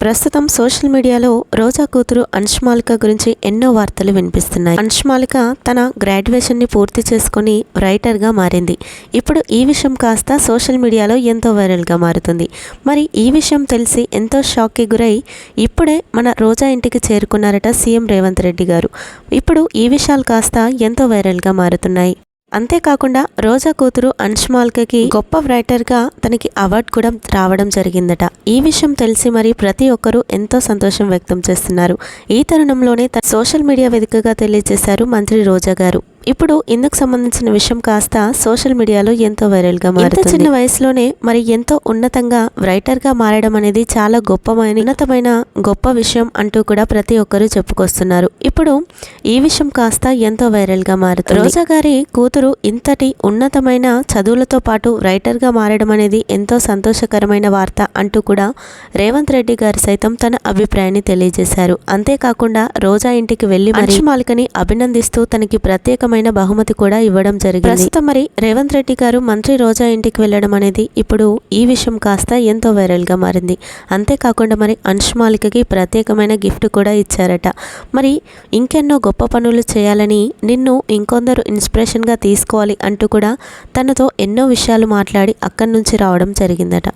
ప్రస్తుతం సోషల్ మీడియాలో రోజా కూతురు అంశుమాలిక గురించి ఎన్నో వార్తలు వినిపిస్తున్నాయి. అంశుమాలిక తన గ్రాడ్యుయేషన్ని పూర్తి చేసుకుని రైటర్గా మారింది. ఇప్పుడు ఈ విషయం కాస్త సోషల్ మీడియాలో ఎంతో వైరల్గా మారుతుంది. మరి ఈ విషయం తెలిసి ఎంతో షాక్కి గురై ఇప్పుడే మన రోజా ఇంటికి చేరుకున్నారట సీఎం రేవంత్ రెడ్డి గారు. ఇప్పుడు ఈ విషయాలు కాస్త ఎంతో వైరల్గా మారుతున్నాయి. అంతేకాకుండా రోజా కూతురు అంశుమాలికకి గొప్ప రైటర్గా తనకి అవార్డు కూడా రావడం జరిగిందట. ఈ విషయం తెలిసి మరి ప్రతి ఒక్కరూ ఎంతో సంతోషం వ్యక్తం చేస్తున్నారు. ఈ తరుణంలోనే సోషల్ మీడియా వేదికగా తెలియజేశారు మంత్రి రోజా గారు. ఇప్పుడు ఇందుకు సంబంధించిన విషయం కాస్త సోషల్ మీడియాలో ఎంతో వైరల్గా మారుతుంది. ఇంత చిన్న వయసులోనే మరి ఎంతో ఉన్నతంగా రైటర్గా మారడం అనేది చాలా ఉన్నతమైన గొప్ప విషయం అంటూ కూడా ప్రతి ఒక్కరూ చెప్పుకొస్తున్నారు. ఇప్పుడు ఈ విషయం కాస్త ఎంతో వైరల్గా మారుతుంది. రోజా గారి కూతురు ఇంతటి ఉన్నతమైన చదువులతో పాటు రైటర్గా మారడం అనేది ఎంతో సంతోషకరమైన వార్త అంటూ కూడా రేవంత్ రెడ్డి గారు సైతం తన అభిప్రాయాన్ని తెలియజేశారు. అంతేకాకుండా రోజా ఇంటికి వెళ్లి అంశుమాలికని అభినందిస్తూ తనకి ప్రత్యేకమైన బహుమతి కూడా ఇవ్వడం జరిగింది. ప్రస్తుతం మరి రేవంత్ రెడ్డి గారు మంత్రి రోజా ఇంటికి వెళ్ళడం అనేది ఇప్పుడు ఈ విషయం కాస్త ఎంతో వైరల్ గా మారింది. అంతేకాకుండా మరి అంశుమాలికకి ప్రత్యేకమైన గిఫ్ట్ కూడా ఇచ్చారట. మరి ఇంకెన్నో గొప్ప పనులు చేయాలని, నిన్ను ఇంకొందరు ఇన్స్పిరేషన్ గా తీసుకోవాలి అంటూ కూడా తనతో ఎన్నో విషయాలు మాట్లాడి అక్కడి నుంచి రావడం జరిగిందట.